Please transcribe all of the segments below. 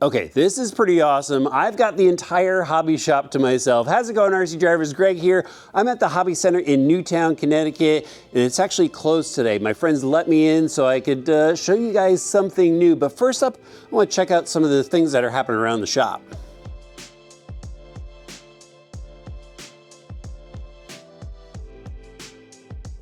Okay, this is pretty awesome. I've got the entire hobby shop to myself. How's it going, RC drivers? Greg here. I'm at the Hobby Center in Newtown, Connecticut, and it's actually closed today. My friends let me in so I could show you guys something new. But first up, I want to check out some of the things that are happening around the shop.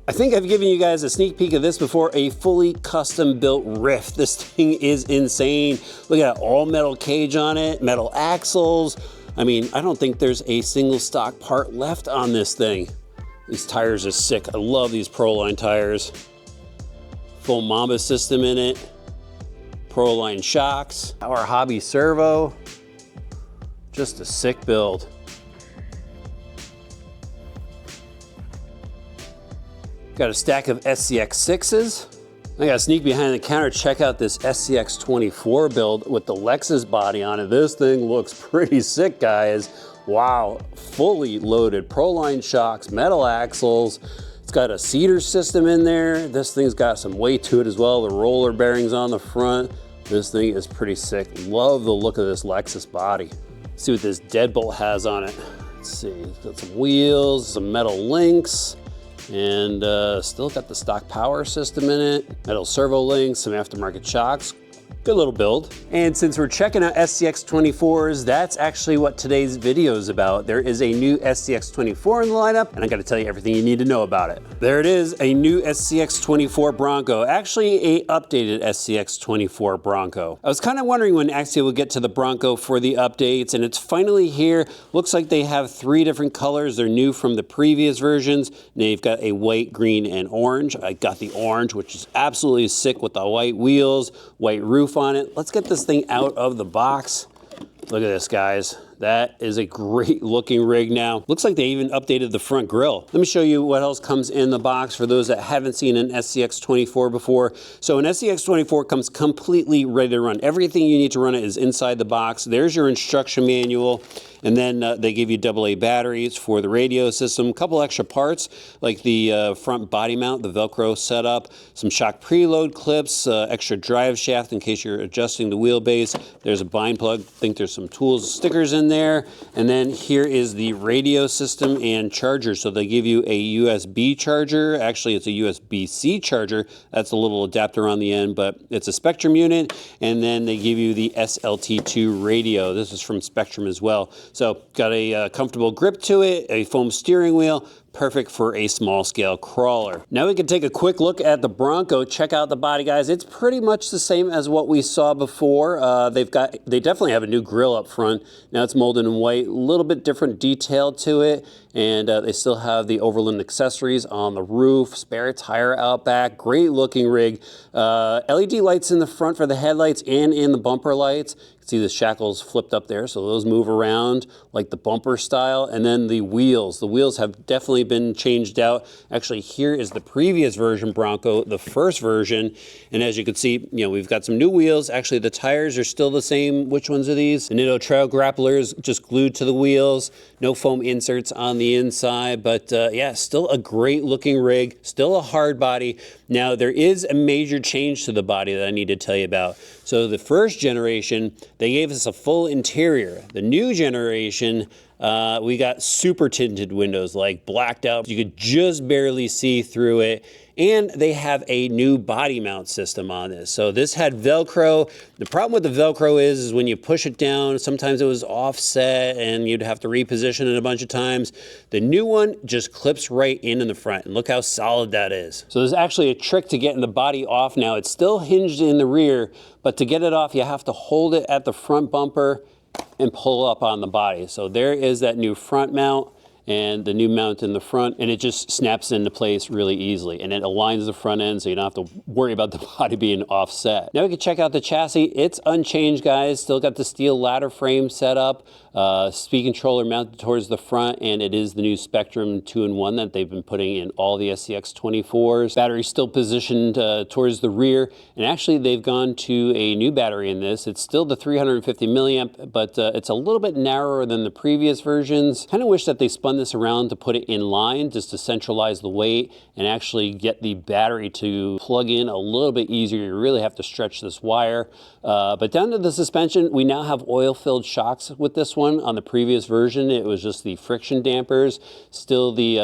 I think I've given you guys a sneak peek of this before, a fully custom built Rift. This thing is insane. Look at that, all metal cage on it, metal axles. I mean, I don't think there's a single stock part left on this thing. These tires are sick. I love these Proline tires. Full Mamba system in it. Proline shocks. Our hobby servo. Just a sick build. Got a stack of SCX6s. I got to sneak behind the counter, check out this SCX24 build with the Lexus body on it. This thing looks pretty sick, guys. Wow, fully loaded Proline shocks, metal axles. It's got a cedar system in there. This thing's got some weight to it as well. The roller bearings on the front. This thing is pretty sick. Love the look of this Lexus body. Let's see what this deadbolt has on it. Let's see, it's got some wheels, some metal links. And still got the stock power system in it, metal servo links, some aftermarket shocks. Good little build. And since we're checking out SCX24s, that's actually what today's video is about. There is a new SCX24 in the lineup, and I gotta tell you everything you need to know about it. There it is, a new SCX24 Bronco. Actually, a updated SCX24 Bronco. I was kind of wondering when Axial would get to the Bronco for the updates, and it's finally here. Looks like they have 3 different colors. They're new from the previous versions. Now you've got a white, green, and orange. I got the orange, which is absolutely sick with the white wheels, white roof on it. Let's get this thing out of the box. Look at this, guys. That is a great looking rig now. Looks like they even updated the front grille. Let me show you what else comes in the box for those that haven't seen an SCX24 before. So an SCX24 comes completely ready to run. Everything you need to run it is inside the box. There's your instruction manual. And then they give you AA batteries for the radio system, a couple extra parts like the front body mount, the Velcro setup, some shock preload clips, extra drive shaft in case you're adjusting the wheelbase. There's a bind plug. I think there's some tools, stickers in there. And then here is the radio system and charger. So they give you a USB charger. Actually, it's a USB-C charger. That's a little adapter on the end, but it's a Spectrum unit. And then they give you the SLT2 radio. This is from Spectrum as well. So got a comfortable grip to it, a foam steering wheel, perfect for a small scale crawler. Now we can take a quick look at the Bronco, check out the body, guys. It's pretty much the same as what we saw before. They definitely have a new grille up front. Now it's molded in white, a little bit different detail to it. And they still have the Overland accessories on the roof, spare tire out back, great looking rig. LED lights in the front for the headlights and in the bumper lights. You can see the shackles flipped up there, so those move around like the bumper style. And then the wheels have definitely been changed out. Actually, here is the previous version Bronco, the first version. And as you can see, we've got some new wheels. Actually, the tires are still the same. Which ones are these? The Nitto Trail Grapplers just glued to the wheels. No foam inserts on the inside, but yeah, still a great looking rig, still a hard body. Now there is a major change to the body that I need to tell you about. So the first generation, they gave us a full interior. The new generation, we got super tinted windows, like blacked out. You could just barely see through it. And they have a new body mount system on this. So this had Velcro. The problem with the Velcro is when you push it down, sometimes it was offset and you'd have to reposition it a bunch of times. The new one just clips right in the front, and look how solid that is. So there's actually a trick to getting the body off now. It's still hinged in the rear, but to get it off, you have to hold it at the front bumper and pull up on the body. So there is that new front mount and the new mount in the front, and it just snaps into place really easily, and it aligns the front end so you don't have to worry about the body being offset. Now we can check out the chassis. It's unchanged, guys. Still got the steel ladder frame set up, speed controller mounted towards the front, and it is the new Spectrum 2-in-1 that they've been putting in all the SCX24s. Battery still positioned towards the rear, and actually they've gone to a new battery in this. It's still the 350 milliamp, but it's a little bit narrower than the previous versions. Kind of wish that they spun this around to put it in line, just to centralize the weight and actually get the battery to plug in a little bit easier. You really have to stretch this wire. But down to the suspension, we now have oil-filled shocks with this one. On the previous version, it was just the friction dampers, still the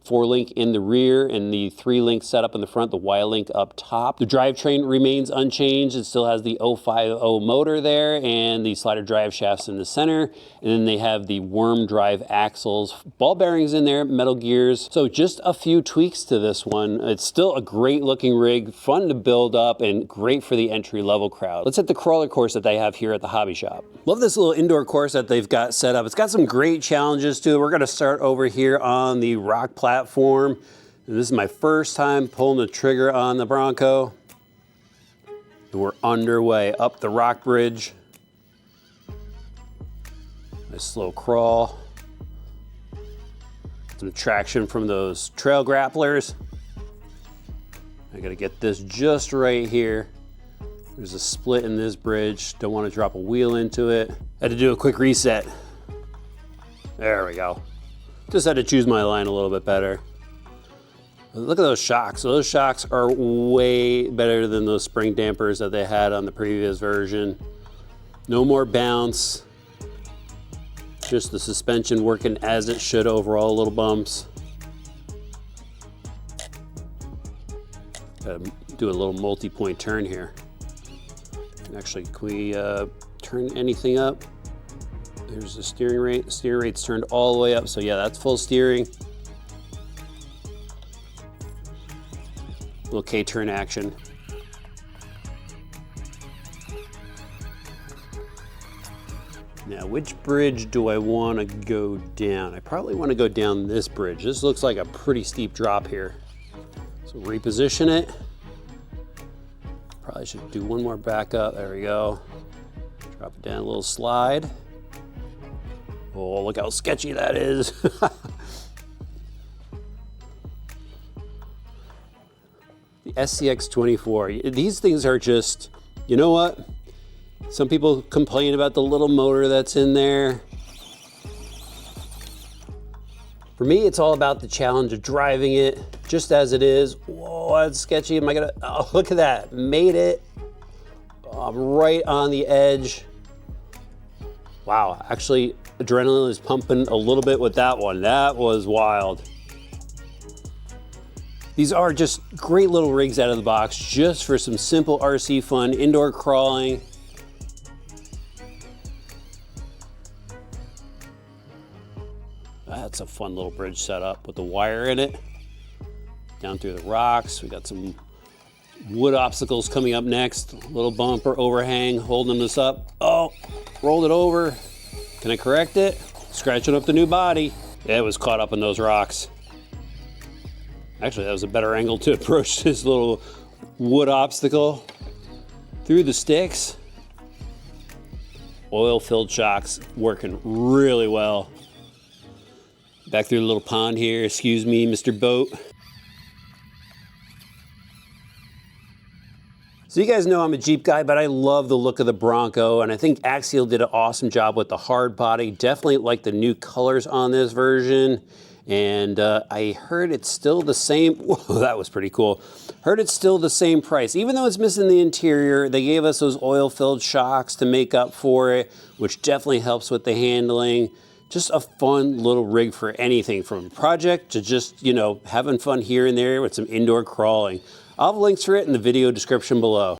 4-link in the rear and the 3-link setup in the front, the Y-link up top. The drivetrain remains unchanged. It still has the 050 motor there and the slider drive shafts in the center. And then they have the worm drive axles, ball bearings in there, metal gears. So just a few tweaks to this one. It's still a great looking rig, fun to build up and great for the entry level crowd. Let's hit the crawler course that they have here at the hobby shop. Love this little indoor course that they've got set up. It's got some great challenges to it. We're gonna start over here on the rock platform. And this is my first time pulling the trigger on the Bronco. And we're underway up the rock bridge. Nice slow crawl. Some traction from those trail grapplers. I gotta get this just right here. There's a split in this bridge. Don't want to drop a wheel into it. Had to do a quick reset. There we go. Just had to choose my line a little bit better. Look at those shocks. Those shocks are way better than those spring dampers that they had on the previous version. No more bounce. Just the suspension working as it should overall, little bumps. Gotta do a little multi-point turn here. Actually, can we turn anything up? There's the steering rate. The steering rate's turned all the way up, so yeah, that's full steering. Little K-turn action. Now, which bridge do I want to go down? I probably want to go down this bridge. This looks like a pretty steep drop here. So reposition it. Probably should do one more back up. There we go. Drop it down a little slide. Oh, look how sketchy that is. The SCX24. These things are just, you know what? Some people complain about the little motor that's in there. For me, it's all about the challenge of driving it just as it is. Whoa, that's sketchy. Am I gonna, oh, look at that, made it. I'm right on the edge. Wow, actually, adrenaline is pumping a little bit with that one. That was wild. These are just great little rigs out of the box, just for some simple RC fun, indoor crawling. That's a fun little bridge setup with the wire in it. Down through the rocks. We got some wood obstacles coming up next. A little bumper overhang holding this up. Oh, rolled it over. Can I correct it? Scratching up the new body. It was caught up in those rocks. Actually, that was a better angle to approach this little wood obstacle. Through the sticks. Oil-filled shocks working really well. Back through the little pond here. Excuse me, Mr. Boat. So you guys know I'm a Jeep guy, but I love the look of the Bronco, and I think Axial did an awesome job with the hard body. Definitely like the new colors on this version. And I heard it's still the same. Whoa, that was pretty cool. Heard it's still the same price. Even though it's missing the interior, they gave us those oil-filled shocks to make up for it, which definitely helps with the handling. Just a fun little rig for anything from a project to just, you know, having fun here and there with some indoor crawling. I'll have links for it in the video description below.